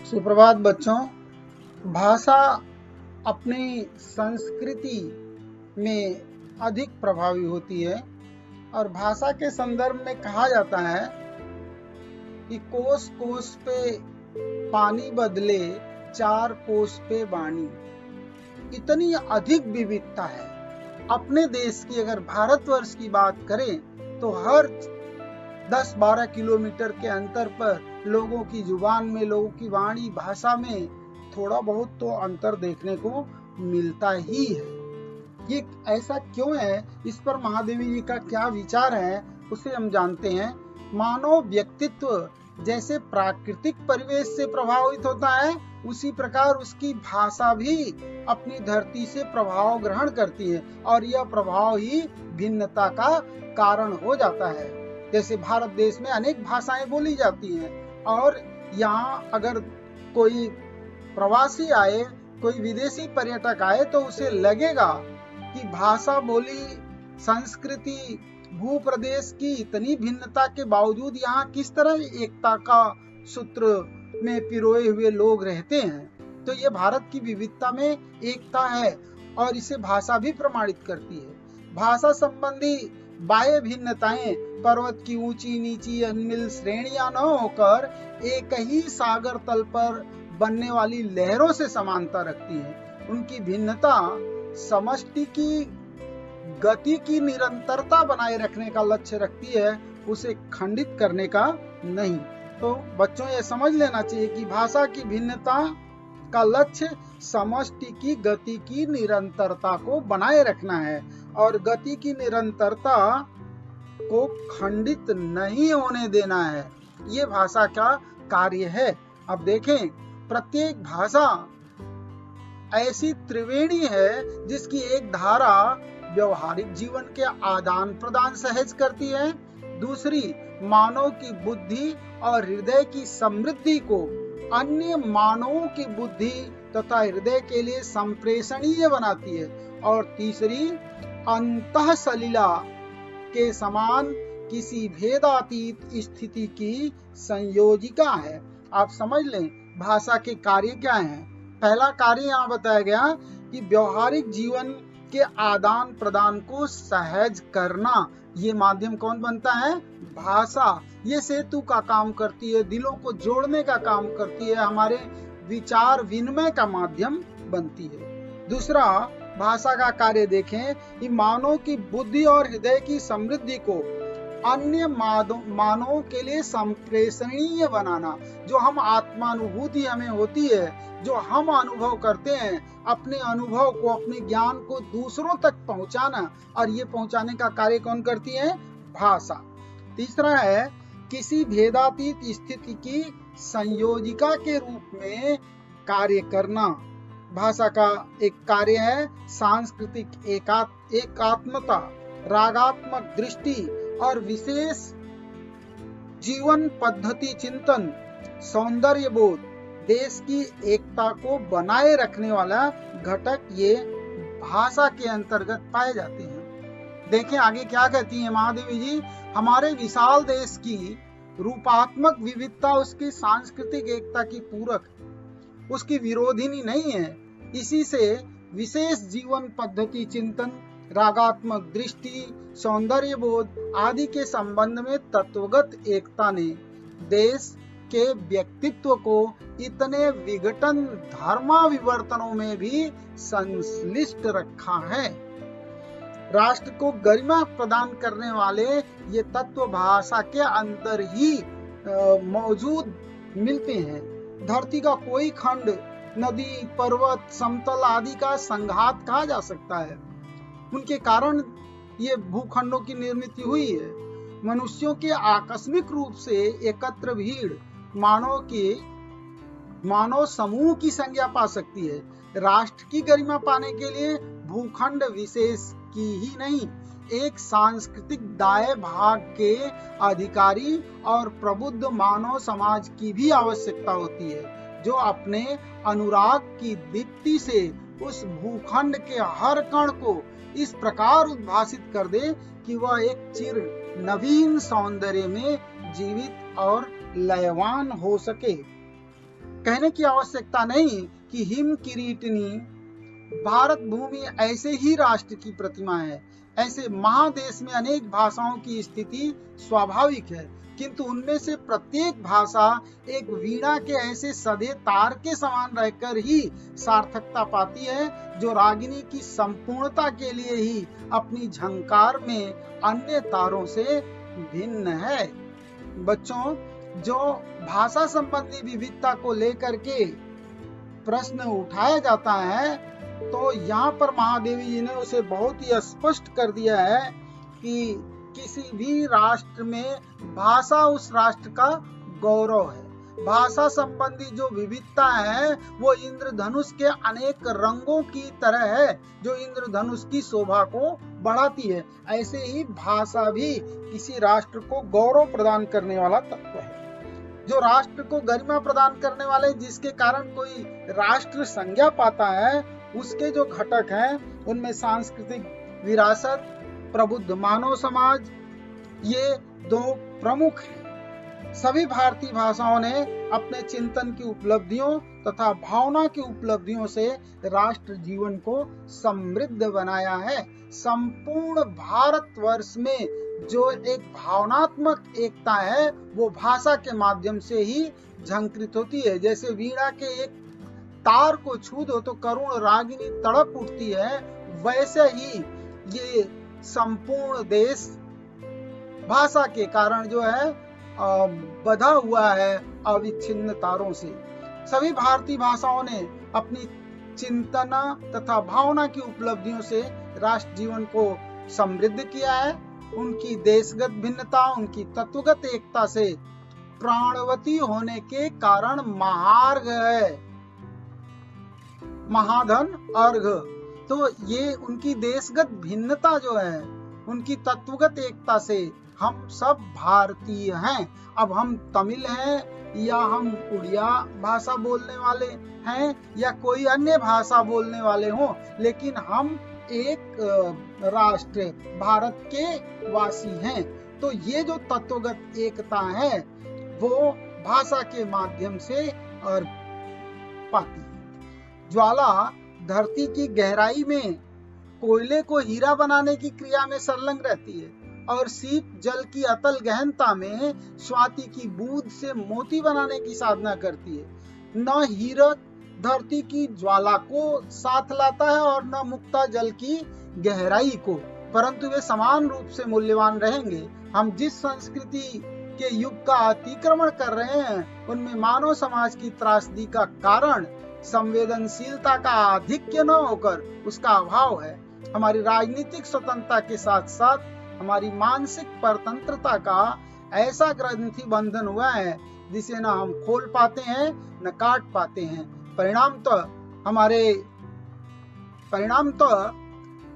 सुप्रभात बच्चों। भाषा अपनी संस्कृति में अधिक प्रभावी होती है और भाषा के संदर्भ में कहा जाता है कि कोस कोस पे पानी बदले, चार कोस पे वाणी। इतनी अधिक विविधता है अपने देश की। अगर भारतवर्ष की बात करें तो हर 10-12 किलोमीटर के अंतर पर लोगों की जुबान में, लोगों की वाणी, भाषा में थोड़ा बहुत तो अंतर देखने को मिलता ही है। ये ऐसा क्यों है, इस पर महादेवी जी का क्या विचार है, उसे हम जानते हैं। मानव व्यक्तित्व जैसे प्राकृतिक परिवेश से प्रभावित होता है, उसी प्रकार उसकी भाषा भी अपनी धरती से प्रभाव ग्रहण करती है और यह प्रभाव ही भिन्नता का कारण हो जाता है। जैसे भारत देश में अनेक भाषाएं बोली जाती हैं और यहाँ अगर कोई प्रवासी आए, कोई विदेशी पर्यटक आए तो उसे लगेगा कि भाषा, बोली, संस्कृति, भूप्रदेश की इतनी भिन्नता के बावजूद यहाँ किस तरह एकता का सूत्र में पिरोए हुए लोग रहते हैं। तो ये भारत की विविधता में एकता है और इसे भाषा भी प्रमाणित करती है। भाषा संबंधी बाह्य भिन्नताएं पर्वत की ऊंची नीची अनमिल श्रेणियां न होकर एक ही सागर तल पर बनने वाली लहरों से समानता रखती हैं। उनकी भिन्नता समष्टि की गति की निरंतरता बनाए रखने का लक्ष्य रखती है, उसे खंडित करने का नहीं। तो बच्चों ये समझ लेना चाहिए कि भाषा की भिन्नता का लक्ष्य समष्टि की गति की निरंतरता को बनाए रखना है और गति की निरंतरता को खंडित नहीं होने देना है। ये भाषा का कार्य है। अब देखें, प्रत्येक भाषा ऐसी त्रिवेणी है जिसकी एक धारा व्यवहारिक जीवन के आदान प्रदान सहज करती है, दूसरी मानव की बुद्धि और हृदय की समृद्धि को अन्य मानवों की बुद्धि तथा हृदय के लिए संप्रेषणीय बनाती है, और तीसरी अंतःसलिला के समान किसी भेदातीत स्थिति की संयोजिका है। आप समझ लें भाषा के कार्य क्या हैं। पहला कार्य यहाँ बताया गया कि व्यवहारिक जीवन के आदान प्रदान को सहज करना। ये माध्यम कौन बनता है? भाषा। ये सेतु का काम करती है, दिलों को जोड़ने का काम करती है, हमारे विचार विनिमय का माध्यम बनती है। दूसरा, भाषा का कार्य देखें कि मानव की बुद्धि और हृदय की समृद्धि को अन्य मानवों के लिए संप्रेषणीय बनाना। जो हम आत्मानुभूति हमें होती है, जो हम अनुभव करते हैं, अपने अनुभव को, अपने ज्ञान को दूसरों तक पहुंचाना, और ये पहुंचाने का कार्य कौन करती है? भाषा। तीसरा है किसी भेदातीत स्थिति की संयोजिका के रूप में कार्य करना। भाषा का एक कार्य है सांस्कृतिक एकात्मता, रागात्मक दृष्टि और विशेष जीवन पद्धति चिंतन, सौंदर्य बोध, देश की एकता को बनाए रखने वाला घटक ये भाषा के अंतर्गत पाए जाते हैं। देखें आगे क्या कहती है महादेवी जी। हमारे विशाल देश की रूपात्मक विविधता उसकी सांस्कृतिक एकता की पूरक, उसकी विरोधिनी नहीं है। इसी से विशेष जीवन पद्धति चिंतन, रागात्मक दृष्टि, सौंदर्य बोध आदि के संबंध में तत्वगत एकता ने देश के व्यक्तित्व को इतने विघटन धर्माविवर्तनों में भी संश्लिष्ट रखा है। राष्ट्र को गरिमा प्रदान करने वाले ये तत्व भाषा के अंदर ही मौजूद मिलते हैं। धरती का कोई खंड नदी, पर्वत, समतल आदि का संघात कहा जा सकता है। उनके कारण ये भूखंडों की निर्मित हुई है। मनुष्यों के आकस्मिक रूप से एकत्र भीड़ मानव समूह की संज्ञा पा सकती है। राष्ट्र की गरिमा पाने के लिए भूखंड विशेष की ही नहीं, एक सांस्कृतिक दाय भाग के अधिकारी और प्रबुद्ध मानव समाज की भी आवश्यकता होती है, जो अपने अनुराग की दीप्ति से उस भूखंड के हर कण को इस प्रकार उद्भासित कर दे कि वह एक चिर नवीन सौंदर्य में जीवित और लयवान हो सके। कहने की आवश्यकता नहीं कि हिम किरीटनी भारत भूमि ऐसे ही राष्ट्र की प्रतिमा है। ऐसे महादेश में अनेक भाषाओं की स्थिति स्वाभाविक है, किंतु उनमें से प्रत्येक भाषा एक वीणा के ऐसे सधे तार के समान रहकर ही सार्थकता पाती है, जो रागिनी की संपूर्णता के लिए ही अपनी झंकार में अन्य तारों से भिन्न है। बच्चों, जो भाषा संबंधी विविधता को लेकर के प्रश्न उठाया जाता है, तो यहाँ पर महादेवी जी ने उसे बहुत ही स्पष्ट कर दिया है कि किसी भी राष्ट्र में भाषा उस राष्ट्र का गौरव है। भाषा संबंधी जो विविधता है वो इंद्रधनुष के अनेक रंगों की तरह है, जो इंद्रधनुष की शोभा को बढ़ाती है। ऐसे ही भाषा भी किसी राष्ट्र को गौरव प्रदान करने वाला तत्व है। जो राष्ट्र को गरिमा प्रदान करने वाले, जिसके कारण कोई राष्ट्र संज्ञा पाता है, उसके जो घटक हैं उनमें सांस्कृतिक विरासत, प्रबुद्ध मानव समाज, ये दो प्रमुख हैं। सभी भारतीय भाषाओं ने अपने चिंतन की उपलब्धियों तथा भावना की उपलब्धियों से राष्ट्र जीवन को समृद्ध बनाया है। संपूर्ण भारतवर्ष में जो एक भावनात्मक एकता है वो भाषा के माध्यम से ही झंकृत होती है। जैसे वीणा के एक तार को छू दो तो करुण रागिनी तड़प उठती है, वैसे ही ये संपूर्ण देश भाषा के कारण जो है बधा हुआ है अविच्छिन्न तारों से। सभी भारतीय भाषाओं ने अपनी चिंतन तथा भावना की उपलब्धियों से राष्ट्र जीवन को समृद्ध किया है। उनकी देशगत भिन्नता, उनकी तत्वगत एकता से प्राणवती होने के कारण महार्घ है, महाधन अर्घ। तो ये उनकी देशगत भिन्नता जो है, उनकी तत्वगत एकता से हम सब भारतीय हैं। अब हम तमिल हैं या हम उड़िया भाषा बोलने वाले हैं या कोई अन्य भाषा बोलने वाले हों, लेकिन हम एक राष्ट्र भारत के वासी हैं। तो ये जो तत्वगत एकता है वो भाषा के माध्यम से और पाती है। ज्वाला धरती की गहराई में कोयले को हीरा बनाने की क्रिया में संलग्न रहती है और सीप जल की अतल गहनता में स्वाति की बूंद से मोती बनाने की साधना करती है। न हीरा धरती की ज्वाला को साथ लाता है और न मुक्ता जल की गहराई को, परंतु वे समान रूप से मूल्यवान रहेंगे। हम जिस संस्कृति के युग का अतिक्रमण कर रहे हैं उनमें मानव समाज की त्रासदी का कारण संवेदनशीलता का आधिक्य न होकर उसका अभाव है। हमारी राजनीतिक स्वतंत्रता के साथ साथ हमारी मानसिक परतंत्रता का ऐसा ग्रंथि बंधन हुआ है जिसे न हम खोल पाते हैं न काट पाते हैं। परिणाम तो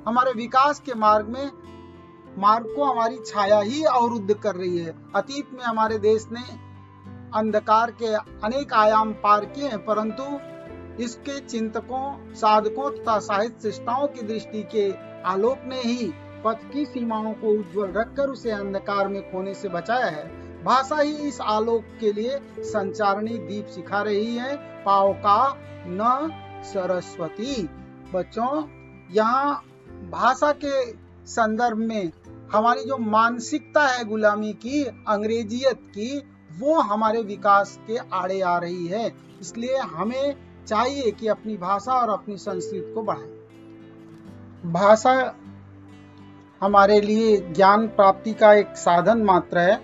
हमारे विकास के मार्ग को हमारी छाया ही अवरुद्ध कर रही है। अतीत में हमारे देश ने अंधकार के अनेक आयाम पार किए हैं, परंतु इसके चिंतकों, साधकों तथा साहित्य सृष्टाओं की दृष्टि के आलोक ने ही पथ की सीमाओं को उज्जवल रखकर उसे अंधकार में खोने से बचाया है। भाषा ही इस आलोक के लिए संचारणी दीप सिखा रही है। पाव का न सरस्वती। बच्चों, यहाँ भाषा के संदर्भ में हमारी जो मानसिकता है गुलामी की, अंग्रेजियत की, वो हमारे विकास के आड़े आ रही है। इसलिए हमें चाहिए कि अपनी भाषा और अपनी संस्कृति को बढ़ाएं। भाषा हमारे लिए ज्ञान प्राप्ति का एक साधन मात्र है।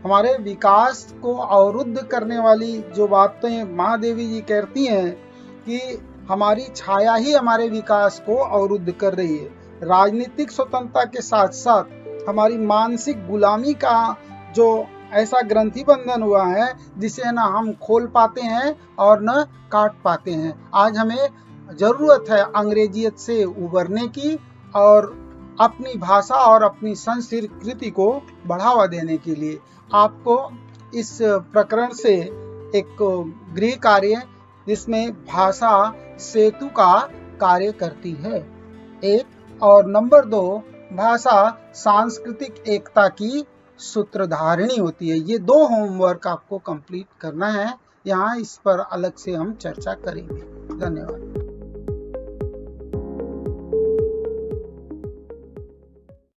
हमारे विकास को अवरुद्ध करने वाली जो बातें महादेवी जी कहती हैं कि हमारी छाया ही हमारे विकास को अवरुद्ध कर रही है। राजनीतिक स्वतंत्रता के साथ साथ हमारी मानसिक गुलामी का जो ऐसा ग्रंथि बंधन हुआ है जिसे न हम खोल पाते हैं और न काट पाते हैं। आज हमें जरूरत है अंग्रेजियत से उबरने की और अपनी भाषा और अपनी संस्कृति को बढ़ावा देने के लिए। आपको इस प्रकरण से एक गृह कार्य जिसमें भाषा सेतु का कार्य करती है, एक, और नंबर 2, भाषा सांस्कृतिक एकता की सूत्रधारिणी होती है। ये 2 होमवर्क आपको कंप्लीट करना है। यहाँ इस पर अलग से हम चर्चा करेंगे। धन्यवाद।